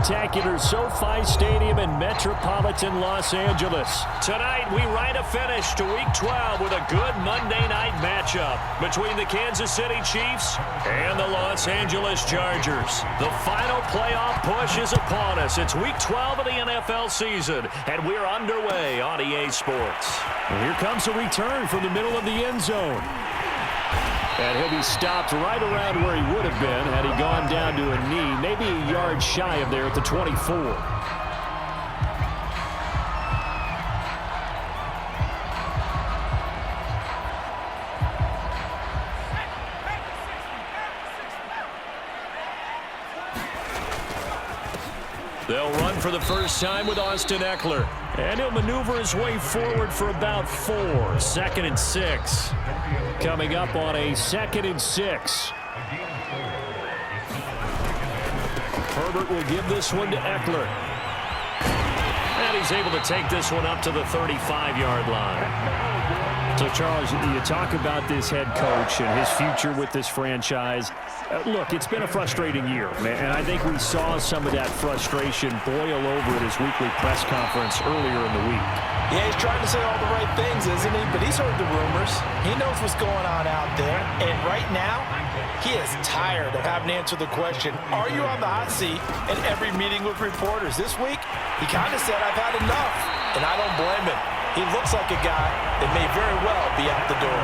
spectacular SoFi Stadium in metropolitan Los Angeles. Tonight, we write a finish to Week 12 with a good Monday night matchup between the Kansas City Chiefs and the Los Angeles Chargers. The final playoff push is upon us. It's Week 12 of the NFL season, and we're underway on EA Sports. And here comes a return from the middle of the end zone. And he'll be stopped right around where he would have been had he gone down to a knee, maybe a yard shy of there at the 24. They'll run for the first time with Austin Eckler. And he'll maneuver his way forward for about 4. 2nd and 6. Coming up on a 2nd and 6. Herbert will give this one to Eckler. And he's able to take this one up to the 35-yard line. So, Charles, you talk about this head coach and his future with this franchise. Look, it's been a frustrating year, and I think we saw some of that frustration boil over at his weekly press conference earlier in the week. Yeah, he's trying to say all the right things, isn't he? But he's heard the rumors. He knows what's going on out there. And right now, he is tired of having to answer the question, are you on the hot seat in every meeting with reporters? This week, he kind of said, I've had enough. And I don't blame him. He looks like a guy that may very well be out the door.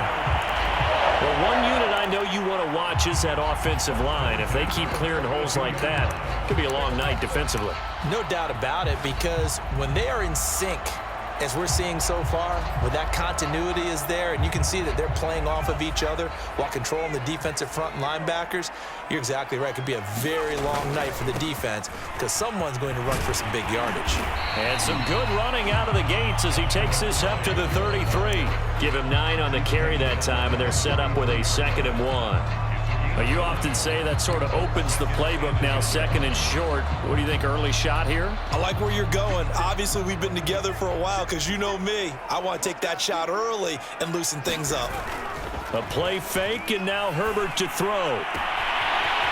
Well, one unit I know you want to watch is that offensive line. If they keep clearing holes like that, it could be a long night defensively. No doubt about it, because when they are in sync, as we're seeing so far, when that continuity is there and you can see that they're playing off of each other while controlling the defensive front and linebackers, you're exactly right. It could be a very long night for the defense because someone's going to run for some big yardage. And some good running out of the gates as he takes this up to the 33. Give him 9 on the carry that time, and they're set up with a 2nd and 1. You often say that sort of opens the playbook now, 2nd and short. What do you think, early shot here? I like where you're going. Obviously, we've been together for a while because you know me. I want to take that shot early and loosen things up. A play fake, and now Herbert to throw.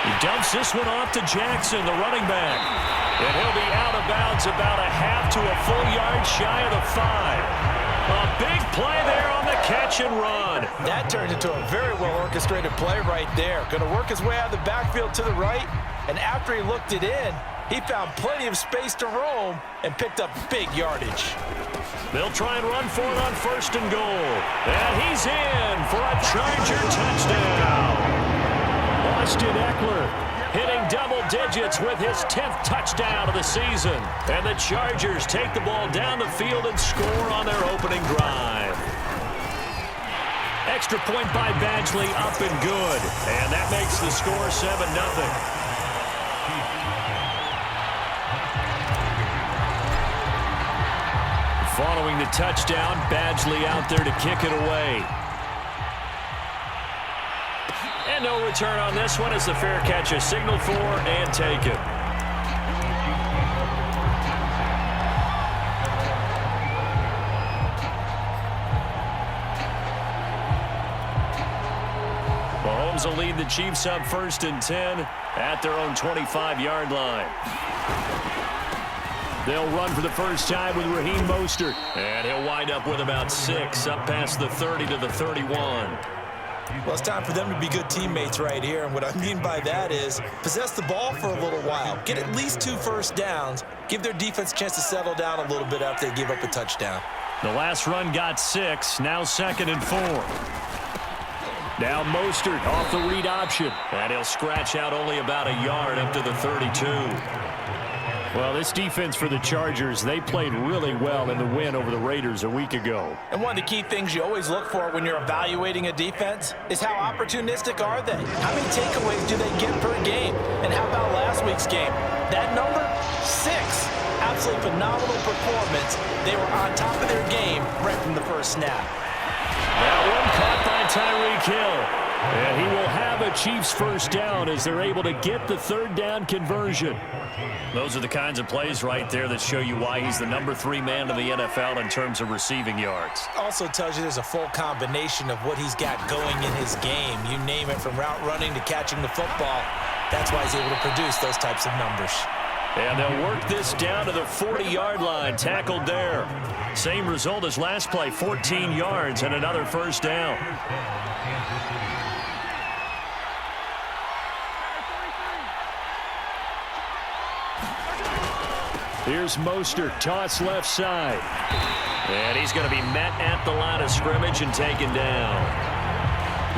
He dumps this one off to Jackson, the running back. And he'll be out of bounds about a half to a full yard shy of the 5. A big play there on the catch and run. That turned into a very well-orchestrated play right there. Going to work his way out of the backfield to the right, and after he looked it in, he found plenty of space to roam and picked up big yardage. They'll try and run for it on 1st and goal. And he's in for a Charger touchdown. Austin Eckler hitting double digits with his 10th touchdown of the season. And the Chargers take the ball down the field and score on their opening drive. Extra point by Badgley, up and good. And that makes the score 7-0. Following the touchdown, Badgley out there to kick it away. And no return on this one as the fair catch is signaled for and taken. Mahomes will lead the Chiefs up 1st and 10 at their own 25-yard line. They'll run for the first time with Raheem Mostert. And he'll wind up with about 6 up past the 30 to the 31. Well, it's time for them to be good teammates right here. And what I mean by that is possess the ball for a little while. Get at least 2 first downs. Give their defense a chance to settle down a little bit after they give up a touchdown. The last run got 6. Now 2nd and 4. Now Mostert off the read option. And he'll scratch out only about a yard up to the 32. Well, this defense for the Chargers, they played really well in the win over the Raiders a week ago. And one of the key things you always look for when you're evaluating a defense is how opportunistic are they? How many takeaways do they get per game? And how about last week's game? That number? 6. Absolutely phenomenal performance. They were on top of their game right from the first snap. That one caught by Tyreek Hill. And he will have a Chiefs first down as they're able to get the 3rd down conversion. Those are the kinds of plays right there that show you why he's the number 3 man in the NFL in terms of receiving yards. Also tells you there's a full combination of what he's got going in his game. You name it, from route running to catching the football. That's why he's able to produce those types of numbers. And they'll work this down to the 40-yard line, tackled there. Same result as last play, 14 yards and another first down. Here's Mostert, toss left side. And he's going to be met at the line of scrimmage and taken down.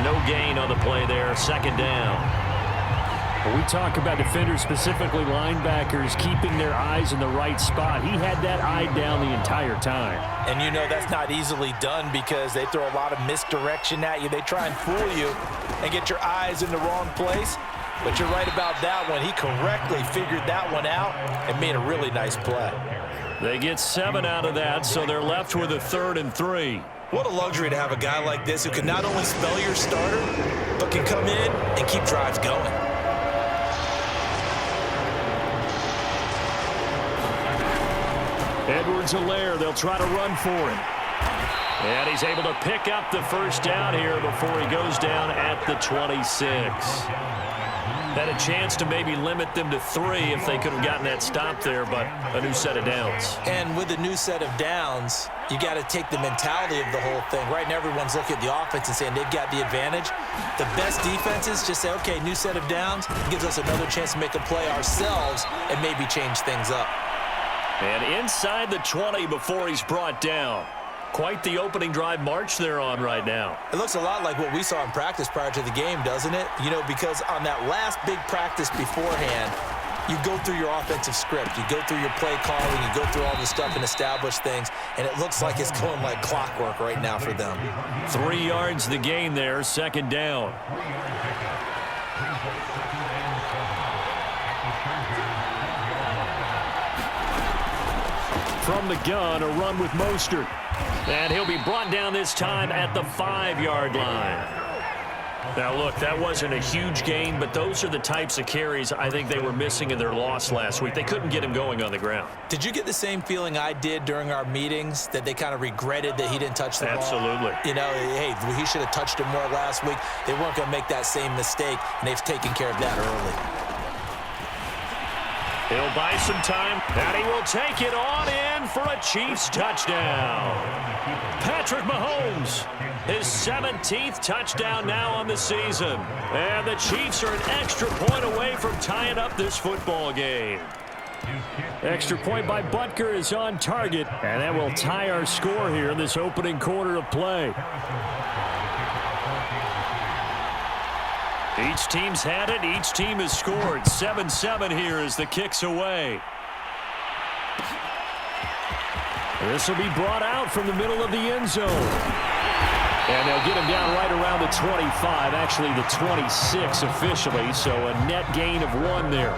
No gain on the play there, second down. When we talk about defenders, specifically linebackers, keeping their eyes in the right spot, he had that eye down the entire time. And you know that's not easily done because they throw a lot of misdirection at you. They try and fool you and get your eyes in the wrong place. But you're right about that one. He correctly figured that one out and made a really nice play. They get 7 out of that, so they're left with a 3rd and 3. What a luxury to have a guy like this who can not only spell your starter, but can come in and keep drives going. Edwards-Helaire, they'll try to run for him. And he's able to pick up the first down here before he goes down at the 26. Had a chance to maybe limit them to 3 if they could have gotten that stop there, but a new set of downs. And with a new set of downs, you got to take the mentality of the whole thing. Right now, everyone's looking at the offense and saying they've got the advantage. The best defenses just say, okay, new set of downs, gives us another chance to make a play ourselves and maybe change things up. And inside the 20 before he's brought down. Quite the opening drive march they're on right now. It looks a lot like what we saw in practice prior to the game, doesn't it? You know, because on that last big practice beforehand, you go through your offensive script. You go through your play calling. You go through all the stuff and establish things. And it looks like it's going like clockwork right now for them. 3 yards the gain there, second down. From the gun, a run with Mostert. And he'll be brought down this time at the 5-yard line. Now, look, that wasn't a huge gain, but those are the types of carries I think they were missing in their loss last week. They couldn't get him going on the ground. Did you get the same feeling I did during our meetings, that they kind of regretted that he didn't touch the ball? Absolutely. You know, hey, he should have touched him more last week. They weren't going to make that same mistake, and they've taken care of that early. He'll buy some time, and he will take it on in for a Chiefs touchdown. Patrick Mahomes, his 17th touchdown now on the season. And the Chiefs are an extra point away from tying up this football game. Extra point by Butker is on target, and that will tie our score here in this opening quarter of play. Each team's had it. Each team has scored. 7-7 here as the kick's away. This will be brought out from the middle of the end zone. And they'll get him down right around the 25, actually the 26 officially, so a net gain of 1 there.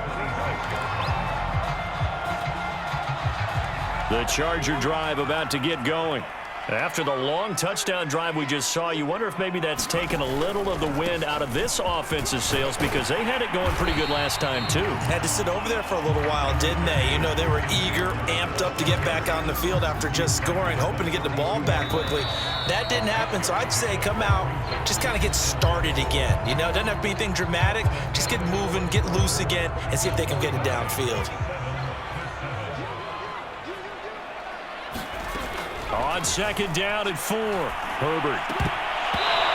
The Charger drive about to get going. After the long touchdown drive we just saw, you wonder if maybe that's taken a little of the wind out of this offensive sails because they had it going pretty good last time, too. Had to sit over there for a little while, didn't they? You know, they were eager, amped up to get back on the field after just scoring, hoping to get the ball back quickly. That didn't happen, so I'd say come out, just kind of get started again. You know, it doesn't have to be anything dramatic. Just get moving, get loose again, and see if they can get it downfield. On second down at 4. Herbert.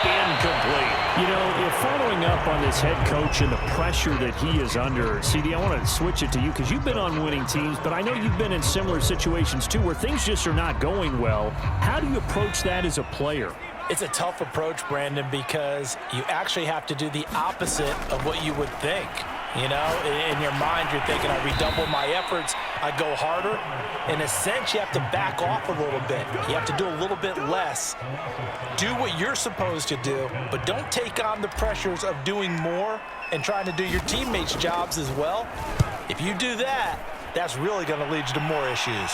Incomplete. You know, if following up on this head coach and the pressure that he is under, CD, I want to switch it to you because you've been on winning teams, but I know you've been in similar situations too where things just are not going well. How do you approach that as a player? It's a tough approach, Brandon, because you actually have to do the opposite of what you would think. You know, in your mind, you're thinking, I redouble my efforts, I go harder. In a sense, you have to back off a little bit. You have to do a little bit less. Do what you're supposed to do, but don't take on the pressures of doing more and trying to do your teammates' jobs as well. If you do that, that's really going to lead you to more issues.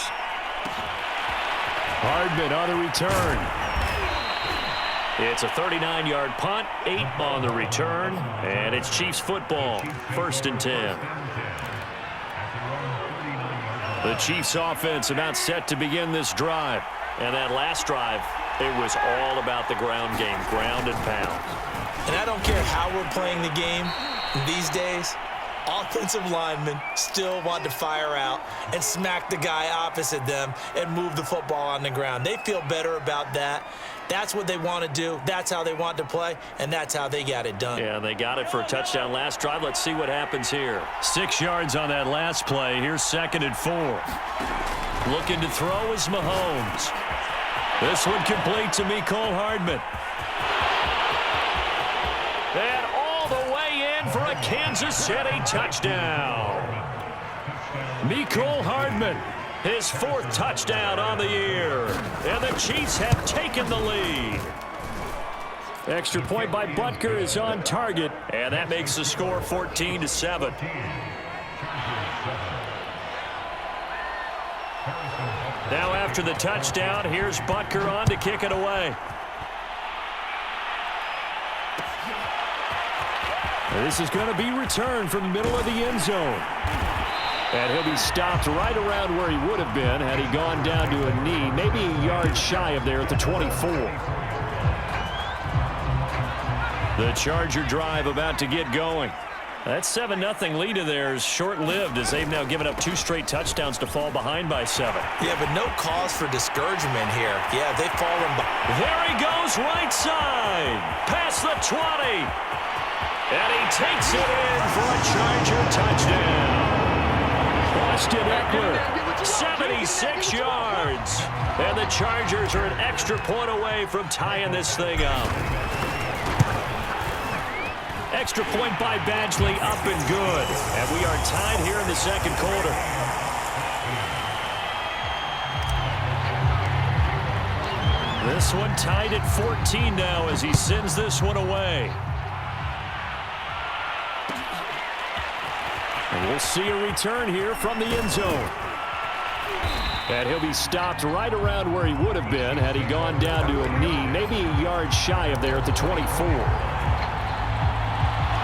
Hardman on the return. It's a 39-yard punt, 8 on the return, and it's Chiefs football, 1st and 10. The Chiefs offense about set to begin this drive. And that last drive, it was all about the ground game, ground and pound. And I don't care how we're playing the game these days, offensive linemen still want to fire out and smack the guy opposite them and move the football on the ground. They feel better about that. That's what they want to do. That's how they want to play, and that's how they got it done. Yeah, they got it for a touchdown last drive. Let's see what happens here. 6 yards on that last play. Here's 2nd and 4. Looking to throw is Mahomes. This one complete to Mecole Hardman. And all the way in for a Kansas City touchdown. Mecole Hardman, his 4th touchdown on the year. And the Chiefs have taken the lead. Extra point by Butker is on target, and that makes the score 14-7. Now after the touchdown, here's Butker on to kick it away. This is going to be returned from the middle of the end zone. And he'll be stopped right around where he would have been had he gone down to a knee, maybe a yard shy of there at the 24. The Charger drive about to get going. That 7-0 lead of theirs short-lived as they've now given up 2 straight touchdowns to fall behind by 7. Yeah, but no cause for discouragement here. Yeah, they've fallen behind. There he goes right side. Past the 20. And he takes it in for a Charger touchdown. Austin Eckler, 76 yards. And the Chargers are an extra point away from tying this thing up. Extra point by Badgley, up and good. And we are tied here in the 2nd quarter. This one tied at 14 now as he sends this one away. And we'll see a return here from the end zone. And he'll be stopped right around where he would have been had he gone down to a knee, maybe a yard shy of there at the 24.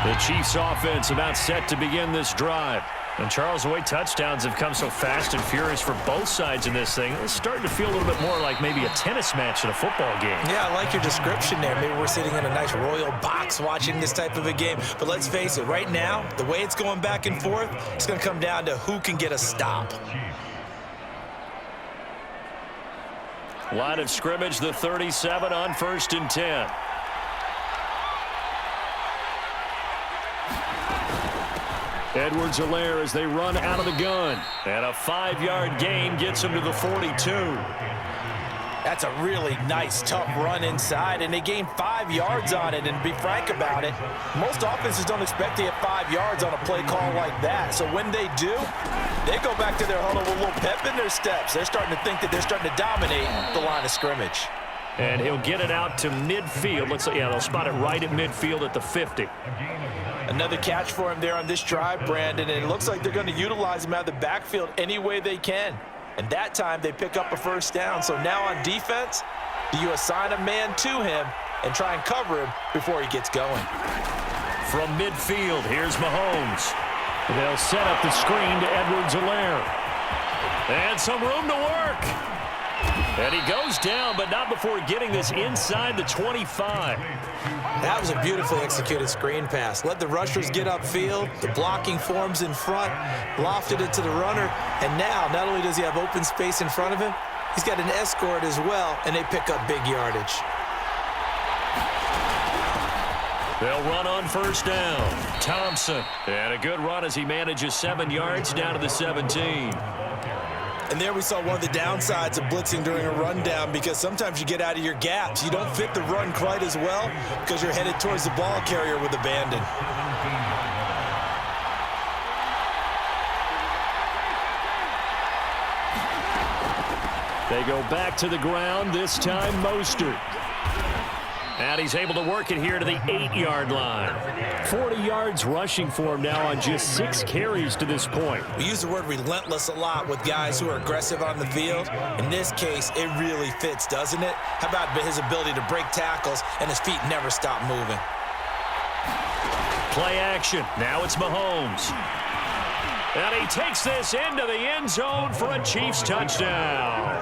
The Chiefs offense about set to begin this drive. And Charles, the way touchdowns have come so fast and furious for both sides in this thing, it's starting to feel a little bit more like maybe a tennis match in a football game. Yeah, I like your description there. Maybe we're sitting in a nice royal box watching this type of a game. But let's face it, right now, the way it's going back and forth, it's going to come down to who can get a stop. Line of scrimmage, the 37 on 1st and 10. Edwards-Helaire as they run out of the gun. And a 5-yard gain gets him to the 42. That's a really nice, tough run inside, and they gain 5 yards on it. And to be frank about it, most offenses don't expect to get 5 yards on a play call like that. So when they do, they go back to their huddle with a little pep in their steps. They're starting to think that they're starting to dominate the line of scrimmage. And he'll get it out to midfield. Looks like, yeah, they'll spot it right at midfield at the 50. Another catch for him there on this drive, Brandon, and it looks like they're going to utilize him out of the backfield any way they can. And that time they pick up a 1st down. So now on defense, do you assign a man to him and try and cover him before he gets going? From midfield, here's Mahomes. They'll set up the screen to Edwards-Helaire. And some room to work. And he goes down, but not before getting this inside the 25. That was a beautifully executed screen pass. Let the rushers get upfield. The blocking forms in front. Lofted it to the runner. And now, not only does he have open space in front of him, he's got an escort as well, and they pick up big yardage. They'll run on 1st down. Thompson. And a good run as he manages 7 yards down to the 17. And there we saw one of the downsides of blitzing during a rundown, because sometimes you get out of your gaps. You don't fit the run quite as well because you're headed towards the ball carrier with abandon. They go back to the ground, this time Mostert. And he's able to work it here to the 8-yard line. 40 yards rushing for him now on just 6 carries to this point. We use the word relentless a lot with guys who are aggressive on the field. In this case, it really fits, doesn't it? How about his ability to break tackles and his feet never stop moving? Play action. Now it's Mahomes. And he takes this into the end zone for a Chiefs touchdown.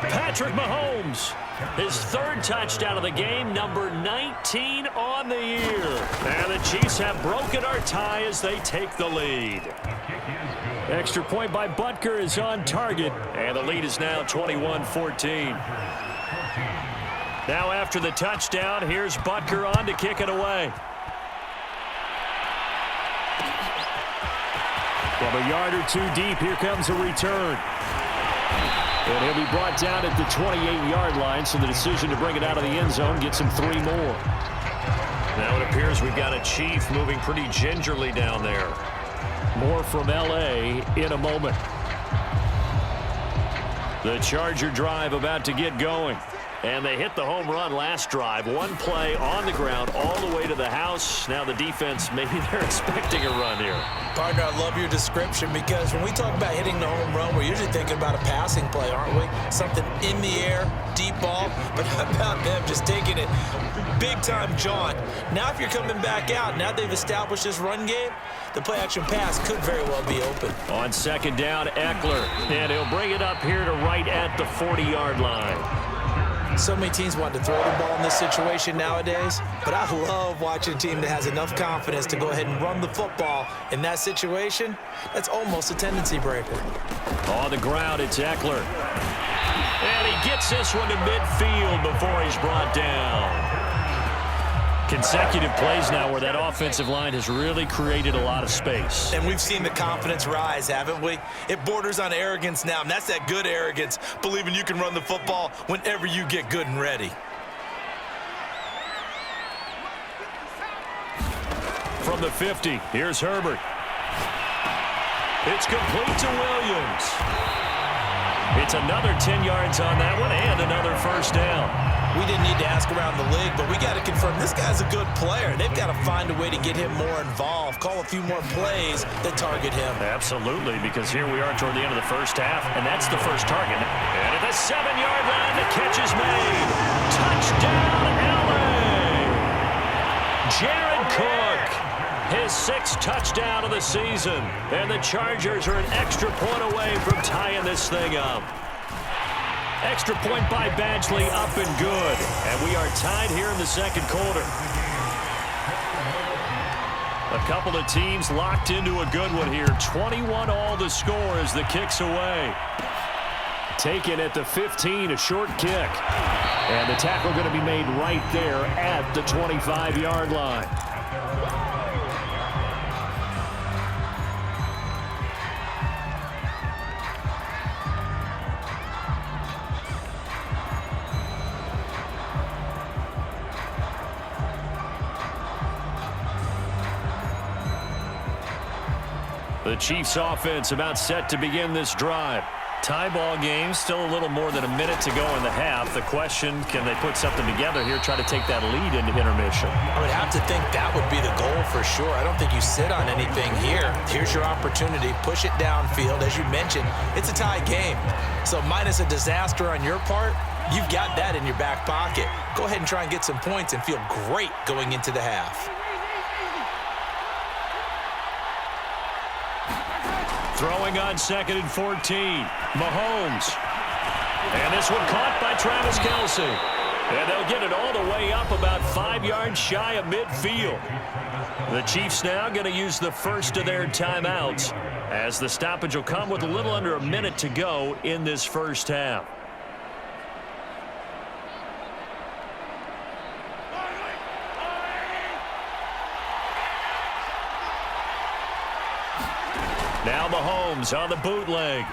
Patrick Mahomes, his third touchdown of the game, number 19 on the year. And the Chiefs have broken our tie as they take the lead. Extra point by Butker is on target, and the lead is now 21-14. Now after the touchdown, here's Butker on to kick it away. From a yard or two deep, here comes a return. And he'll be brought down at the 28-yard line, so the decision to bring it out of the end zone gets him 3 more. Now it appears we've got a Chief moving pretty gingerly down there. More from L.A. in a moment. The Charger drive about to get going. And they hit the home run last drive. One play on the ground all the way to the house. Now the defense, maybe they're expecting a run here. Partner, I love your description because when we talk about hitting the home run, we're usually thinking about a passing play, aren't we? Something in the air, deep ball. But how about them just taking it big-time jaunt? Now if you're coming back out, now they've established this run game, the play-action pass could very well be open. On second down, Eckler. And he'll bring it up here to right at the 40-yard line. So many teams want to throw the ball in this situation nowadays, but I love watching a team that has enough confidence to go ahead and run the football. In that situation, that's almost a tendency breaker. On the ground, it's Eckler. And he gets this one to midfield before he's brought down. Consecutive plays now where that offensive line has really created a lot of space. And we've seen the confidence rise, haven't we? It borders on arrogance now, and that's that good arrogance, believing you can run the football whenever you get good and ready. From the 50, here's Herbert. It's complete to Williams. It's another 10 yards on that one and another first down. We didn't need to ask around the league, but we got to confirm this guy's a good player. They've got to find a way to get him more involved, call a few more plays that target him. Absolutely, because here we are toward the end of the first half, and that's the first target. And at the 7-yard line, the catch is made. Touchdown, L.A. Jared Cook, his 6th touchdown of the season. And the Chargers are an extra point away from tying this thing up. Extra point by Badgley, up and good. And we are tied here in the second quarter. A couple of teams locked into a good one here. 21 all the score as the kick's away. Taken at the 15, a short kick. And the tackle going to be made right there at the 25-yard line. The Chiefs offense about set to begin this drive. Tie ball game, still a little more than a minute to go in the half. The question, can they put something together here, try to take that lead into intermission? I would have to think that would be the goal for sure. I don't think you sit on anything here. Here's your opportunity. Push it downfield. As you mentioned, it's a tie game. So minus a disaster on your part, you've got that in your back pocket. Go ahead and try and get some points and feel great going into the half. Throwing on 2nd and 14. Mahomes. And this one caught by Travis Kelce. And they'll get it all the way up about 5 yards shy of midfield. The Chiefs now going to use the first of their timeouts as the stoppage will come with a little under a minute to go in this first half. Now Mahomes on the bootleg.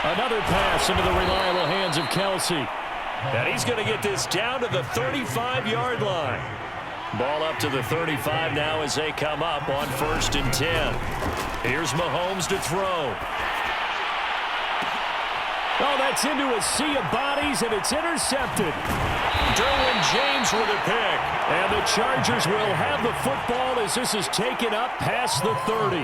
Another pass into the reliable hands of Kelce. And he's going to get this down to the 35-yard line. Ball up to the 35 now as they come up on 1st and 10. Here's Mahomes to throw. Oh, that's into a sea of bodies, and it's intercepted. Derwin James with a pick. And the Chargers will have the football as this is taken up past the 30.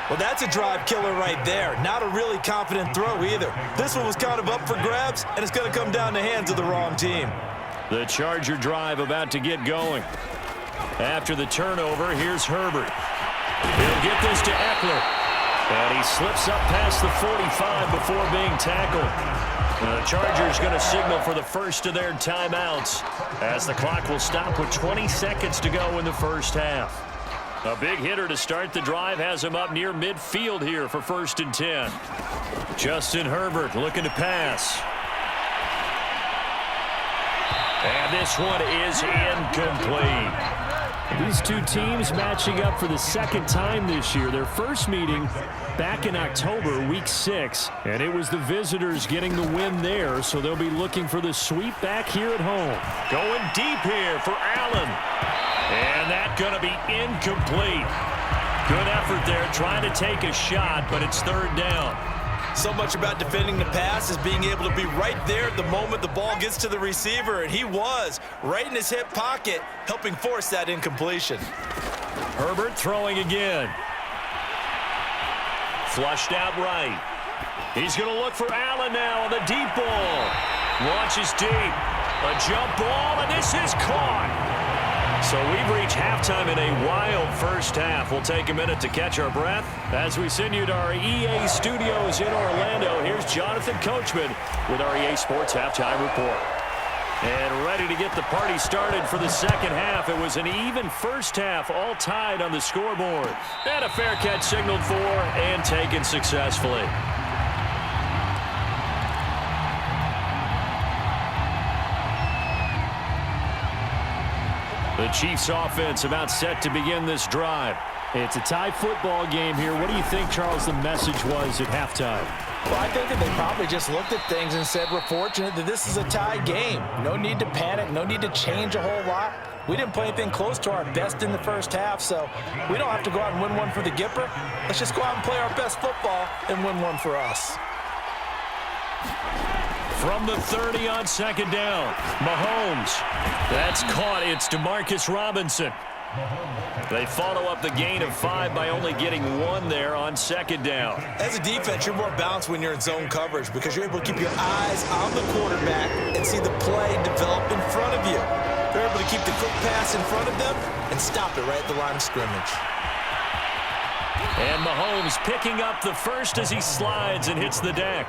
Well, that's a drive killer right there. Not a really confident throw either. This one was kind of up for grabs, and it's going to come down the hands of the wrong team. The Charger drive about to get going. After the turnover, here's Herbert. He'll get this to Eckler. And he slips up past the 45 before being tackled. The Chargers going to signal for the first of their timeouts as the clock will stop with 20 seconds to go in the first half. A big hitter to start the drive has him up near midfield here for 1st and 10. Justin Herbert looking to pass. And this one is incomplete. These two teams matching up for the second time this year. Their first meeting back in October, week 6, and it was the visitors getting the win there, so they'll be looking for the sweep back here at home. Going deep here for Allen. And that's going to be incomplete. Good effort there trying to take a shot, but it's 3rd down. So much about defending the pass is being able to be right there at the moment the ball gets to the receiver, and he was right in his hip pocket, helping force that incompletion. Herbert throwing again. Flushed out right. He's going to look for Allen now on the deep ball. Launches deep. A jump ball, and this is caught. So we've reached halftime in a wild first half. We'll take a minute to catch our breath as we send you to our EA studios in Orlando. Here's Jonathan Coachman with our EA Sports Halftime Report. And ready to get the party started for the second half. It was an even first half, all tied on the scoreboard. And a fair catch signaled for and taken successfully. The Chiefs offense about set to begin this drive. It's a tie football game here. What do you think, Charles, the message was at halftime? Well, I think that they probably just looked at things and said, we're fortunate that this is a tie game. No need to panic. No need to change a whole lot. We didn't play anything close to our best in the first half, so we don't have to go out and win one for the Gipper. Let's just go out and play our best football and win one for us. From the 30 on 2nd down, Mahomes. That's caught. It's DeMarcus Robinson. They follow up the gain of 5 by only getting 1 there on 2nd down. As a defense, you're more balanced when you're in zone coverage because you're able to keep your eyes on the quarterback and see the play develop in front of you. They're able to keep the quick pass in front of them and stop it right at the line of scrimmage. And Mahomes picking up the first as he slides and hits the deck.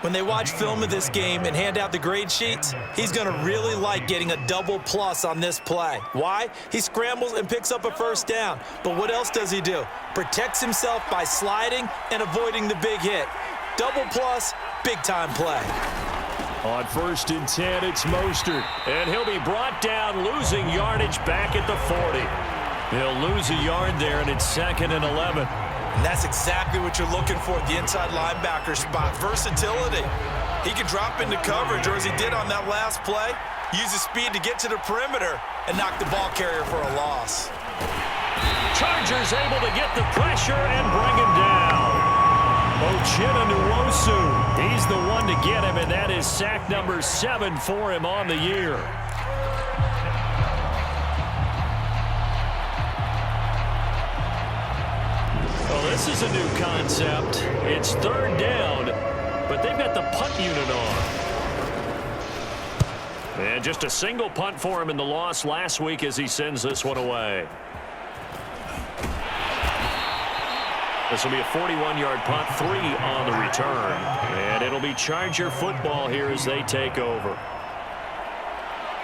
When they watch film of this game and hand out the grade sheets, he's going to really like getting a double plus on this play. Why? He scrambles and picks up a first down. But what else does he do? Protects himself by sliding and avoiding the big hit. Double plus, big-time play. On 1st and 10, it's Mostert. And he'll be brought down, losing yardage back at the 40. He'll lose a yard there, and it's 2nd and 11. And that's exactly what you're looking for at the inside linebacker spot. Versatility. He can drop into coverage, or as he did on that last play, use his speed to get to the perimeter and knock the ball carrier for a loss. Chargers able to get the pressure and bring him down. Ochena Nwosu, he's the one to get him, and that is sack number 7 for him on the year. Well, this is a new concept. It's 3rd down, but they've got the punt unit on. And just a single punt for him in the loss last week as he sends this one away. This will be a 41-yard punt, 3 on the return. And it'll be Charger football here as they take over.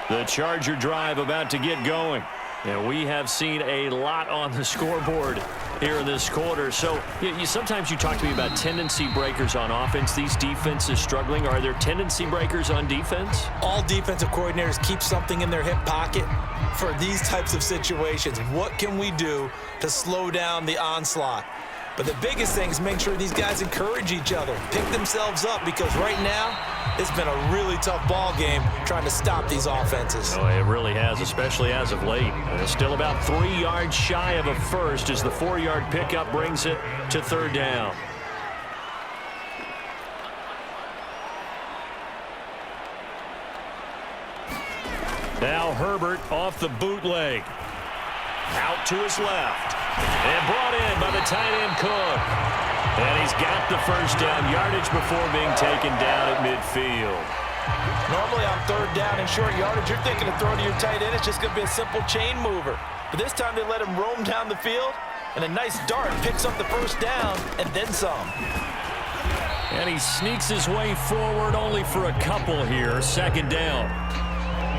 The Charger drive about to get going. And we have seen a lot on the scoreboard here in this quarter. So sometimes you talk to me about tendency breakers on offense. These defenses struggling. Are there tendency breakers on defense? All defensive coordinators keep something in their hip pocket for these types of situations. What can we do to slow down the onslaught? But the biggest thing is make sure these guys encourage each other, pick themselves up, because right now it's been a really tough ball game trying to stop these offenses. Oh, it really has, especially as of late. And it's still about 3 yards shy of a first as the 4-yard pickup brings it to 3rd down. Now Herbert off the bootleg. Out to his left. And brought in by the tight end Cook. And he's got the first down yardage before being taken down at midfield. Normally on 3rd down and short yardage, you're thinking of throwing to your tight end. It's just going to be a simple chain mover. But this time they let him roam down the field, And a nice dart picks up the first down and then some. And he sneaks his way forward only for a couple here. Second down.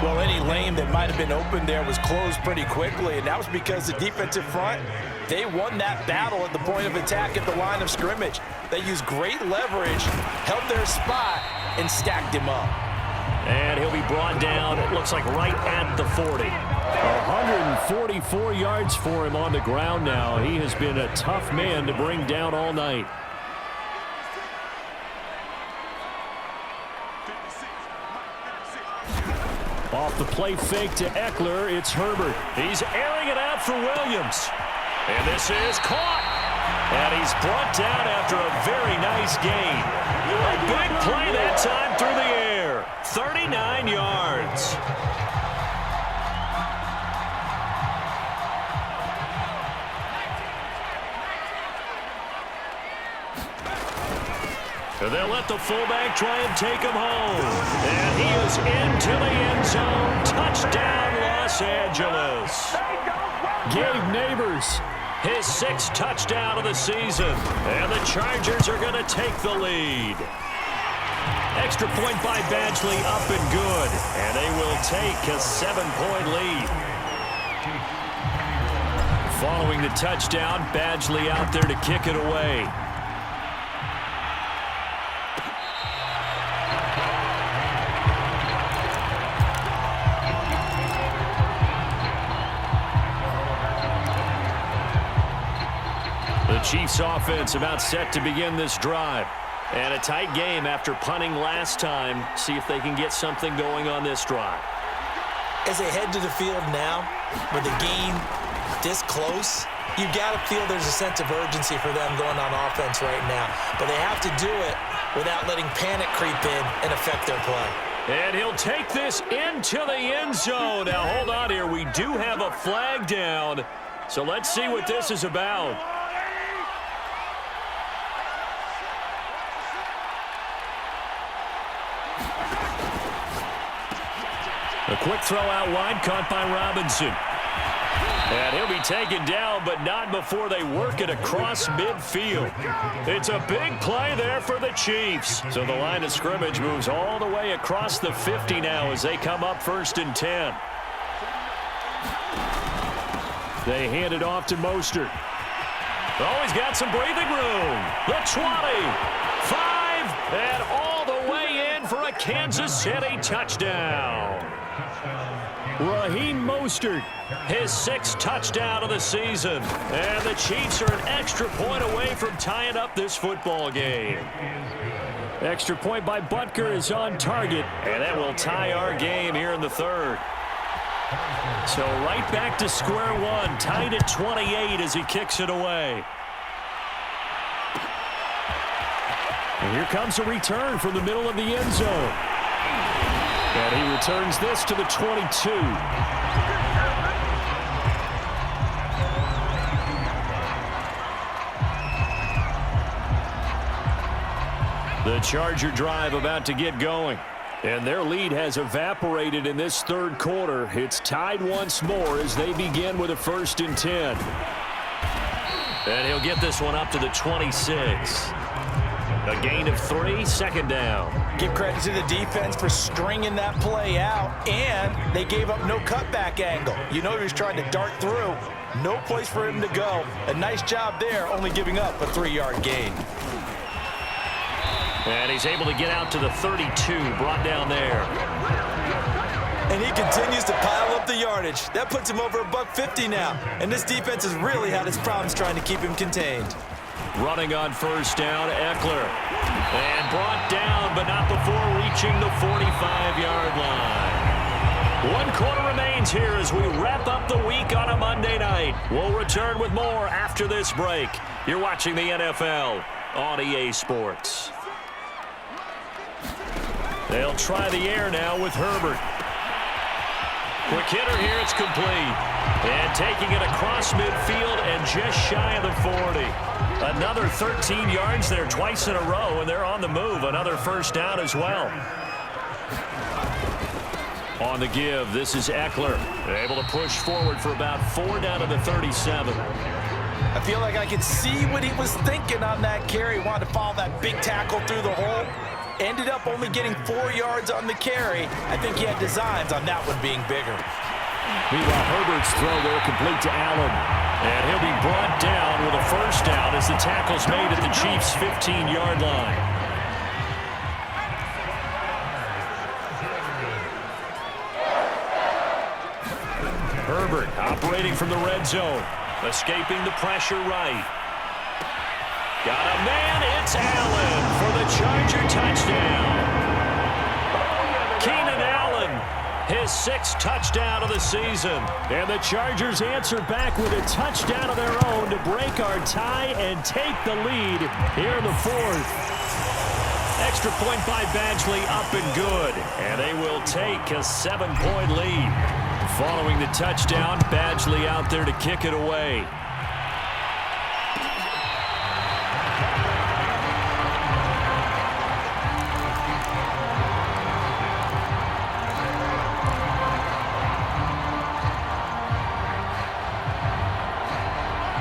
Well, any lane that might have been open there was closed pretty quickly, and that was because the defensive front, they won that battle at the point of attack at the line of scrimmage. They used great leverage, held their spot, and stacked him up. And he'll be brought down, it looks like right at the 40. 144 yards for him on the ground now. He has been a tough man to bring down all night. Off the play fake to Eckler, it's Herbert. He's airing it out for Williams. And this is caught. And he's brought down after a very nice gain. A big play that time through the air. 39 yards. They'll let the fullback try and take him home. And he is into the end zone. Touchdown, Los Angeles. Gabe Neighbors, his 6th touchdown of the season. And the Chargers are going to take the lead. Extra point by Badgley up and good. And they will take a 7-point lead. Following the touchdown, Badgley out there to kick it away. Chiefs offense about set to begin this drive. And a tight game after punting last time. See if they can get something going on this drive. As they head to the field now, with the game this close, you got to feel there's a sense of urgency for them going on offense right now. But they have to do it without letting panic creep in and affect their play. And he'll take this into the end zone. Now hold on here. We do have a flag down. So let's see what this is about. A quick throw out wide, caught by Robinson. And he'll be taken down, but not before they work it across midfield. It's a big play there for the Chiefs. So the line of scrimmage moves all the way across the 50 now as they come up 1st and 10. They hand it off to Mostert. Oh, he's got some breathing room. The 20, 5, and all the way in for a Kansas City touchdown. Raheem Mostert, his 6th touchdown of the season. And the Chiefs are an extra point away from tying up this football game. Extra point by Butker is on target, and that will tie our game here in the 3rd. So right back to square one, tied at 28 as he kicks it away. And here comes a return from the middle of the end zone. And he returns this to the 22. The Charger drive about to get going. And their lead has evaporated in this 3rd quarter. It's tied once more as they begin with a 1st and 10. And he'll get this one up to the 26. A gain of 3, 2nd down. Give credit to the defense for stringing that play out, and they gave up no cutback angle. You know he was trying to dart through. No place for him to go. A nice job there, only giving up a 3-yard gain. And he's able to get out to the 32, brought down there. And he continues to pile up the yardage. That puts him over $150 now. And this defense has really had its problems trying to keep him contained. Running on 1st down, Eckler. And brought down, but not before reaching the 45-yard line. 1 quarter remains here as we wrap up the week on a Monday night. We'll return with more after this break. You're watching the NFL on EA Sports. They'll try the air now with Herbert. Quick hitter here, it's complete. And taking it across midfield and just shy of the 40. Another 13 yards there twice in a row, and they're on the move. Another 1st down as well. On the give, this is Eckler. Able to push forward for about 4 down to the 37. I feel like I could see what he was thinking on that carry. Wanted to follow that big tackle through the hole. Ended up only getting 4 yards on the carry. I think he had designs on that one being bigger. Meanwhile, Herbert's throw there complete to Allen. And he'll be brought down with a first down as the tackle's made at the Chiefs' 15-yard line. Herbert operating from the red zone. Escaping the pressure right. Got a man. It's Allen for the Charger touchdown. Keenan Allen, his 6th touchdown of the season. And the Chargers answer back with a touchdown of their own to break our tie and take the lead here in the 4th. Extra point by Badgley up and good. And they will take a 7-point lead. Following the touchdown, Badgley out there to kick it away.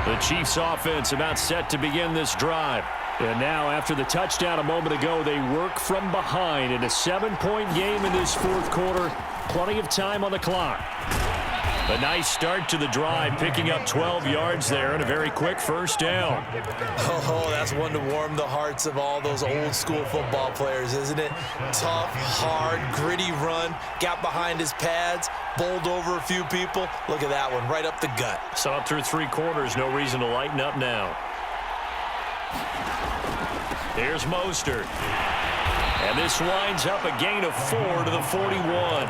The Chiefs offense about set to begin this drive. And now after the touchdown a moment ago, they work from behind in a 7-point game in this 4th quarter. Plenty of time on the clock. A nice start to the drive, picking up 12 yards there and a very quick first down. Oh, that's one to warm the hearts of all those old school football players, isn't it? Tough, hard, gritty run, got behind his pads, bowled over a few people. Look at that one, right up the gut. Saw it through 3 quarters, no reason to lighten up now. Here's Mostert. And this winds up a gain of 4 to the 41.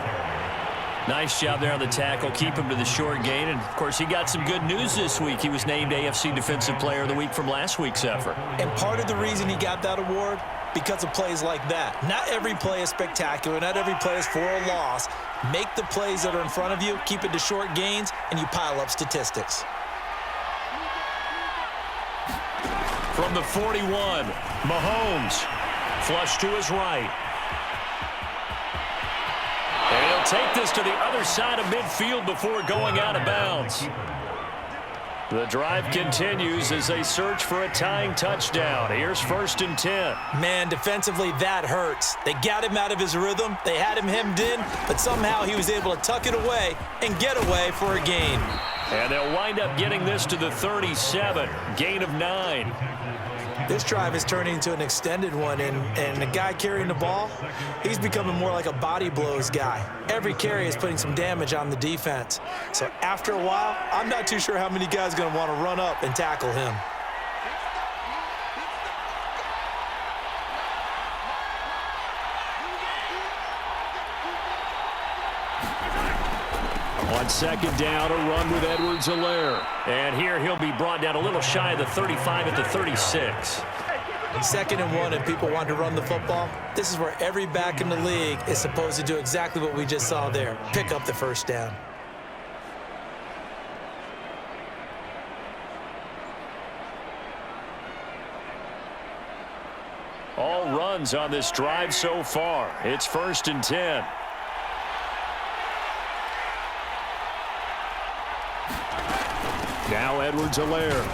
Nice job there on the tackle. Keep him to the short gain. And, of course, he got some good news this week. He was named AFC Defensive Player of the Week from last week's effort. And part of the reason he got that award, because of plays like that. Not every play is spectacular. Not every play is for a loss. Make the plays that are in front of you, keep it to short gains, and you pile up statistics. From the 41, Mahomes. Flush to his right. And he'll take this to the other side of midfield before going out of bounds. The drive continues as they search for a tying touchdown. Here's 1st and 10. Man, defensively, that hurts. They got him out of his rhythm. They had him hemmed in, but somehow he was able to tuck it away and get away for a gain. And they'll wind up getting this to the 37. Gain of 9. This drive is turning into an extended one, and the guy carrying the ball, he's becoming more like a body blows guy. Every carry is putting some damage on the defense. So after a while, I'm not too sure how many guys are going to want to run up and tackle him. On 2nd down, a run with Edwards-Helaire. And here he'll be brought down a little shy of the 35 at the 36. 2nd and 1, and people want to run the football. This is where every back in the league is supposed to do exactly what we just saw there. Pick up the first down. All runs on this drive so far. It's 1st and 10. Now Edwards-Helaire.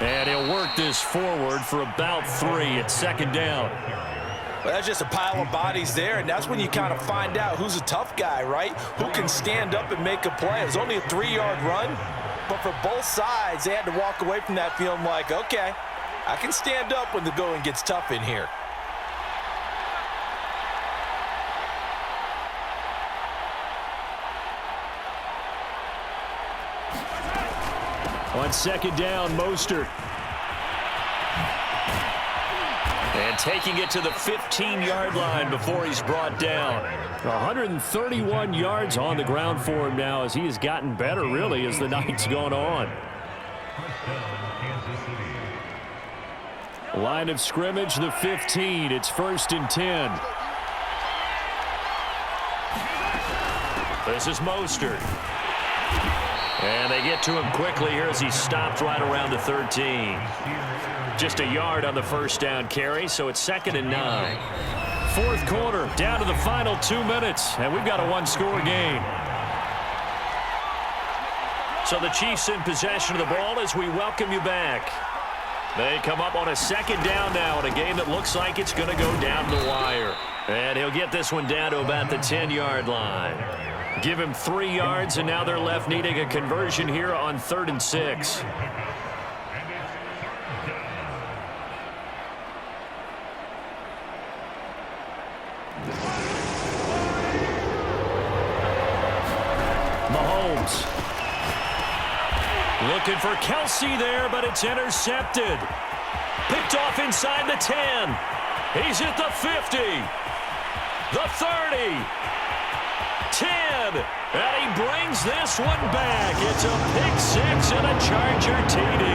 And he'll work this forward for about 3 at 2nd down. Well, that's just a pile of bodies there, and that's when you kind of find out who's a tough guy, right? Who can stand up and make a play. It was only a 3-yard run, but for both sides, they had to walk away from that feeling like, okay, I can stand up when the going gets tough in here. On 2nd down, Mostert. And taking it to the 15-yard line before he's brought down. 131 yards on the ground for him now as he has gotten better, really, as the night's gone on. Line of scrimmage, the 15. It's 1st and 10. This is Mostert. And they get to him quickly here as he's stopped right around the 13. Just a yard on the first down carry, so it's 2nd and 9. 4th quarter, down to the final 2 minutes, and we've got a 1-score game. So the Chiefs in possession of the ball as we welcome you back. They come up on a second down now in a game that looks like it's going to go down the wire. And he'll get this one down to about the 10-yard line. Give him 3 yards, and now they're left needing a conversion here on 3rd and 6. Mahomes. Looking for Kelsey there, but it's intercepted. Picked off inside the 10. He's at the 50. The 30. 10. And he brings this one back. It's a pick 6 and a Charger TD.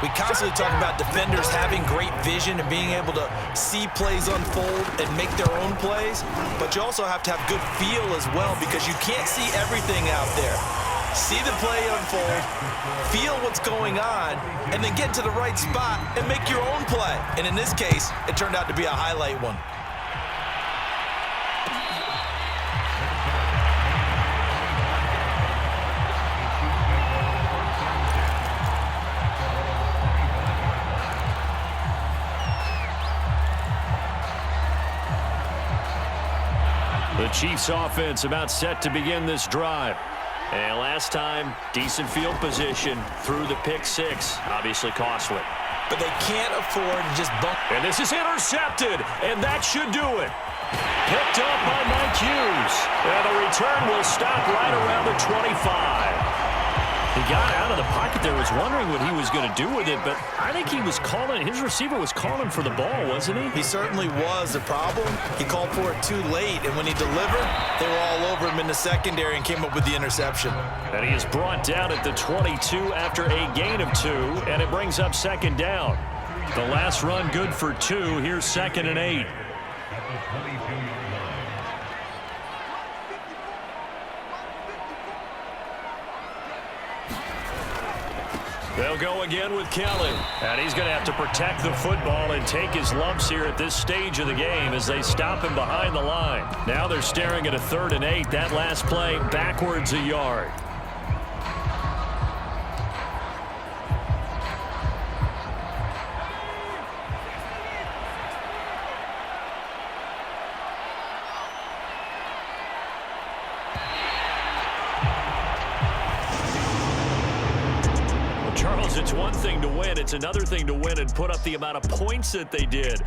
We constantly talk about defenders having great vision and being able to see plays unfold and make their own plays, but you also have to have good feel as well because you can't see everything out there. See the play unfold, feel what's going on, and then get to the right spot and make your own play. And in this case, it turned out to be a highlight one. The Chiefs offense about set to begin this drive. And last time, decent field position through the pick 6. Obviously costly. But they can't afford to just bump. And this is intercepted, and that should do it. Picked up by Mike Hughes. And the return will stop right around the 25. He got out of the pocket there, was wondering what he was going to do with it, but I think he was calling, his receiver was calling for the ball, wasn't he? He certainly was. The problem, he called for it too late, and when he delivered, they were all over him in the secondary and came up with the interception. And he is brought down at the 22 after a gain of 2, and it brings up 2nd down. The last run good for 2. Here's 2nd and 8. They'll go again with Kelly. And he's going to have to protect the football and take his lumps here at this stage of the game as they stop him behind the line. Now they're staring at a 3rd and 8. That last play backwards a yard. Charles, it's one thing to win. It's another thing to win and put up the amount of points that they did.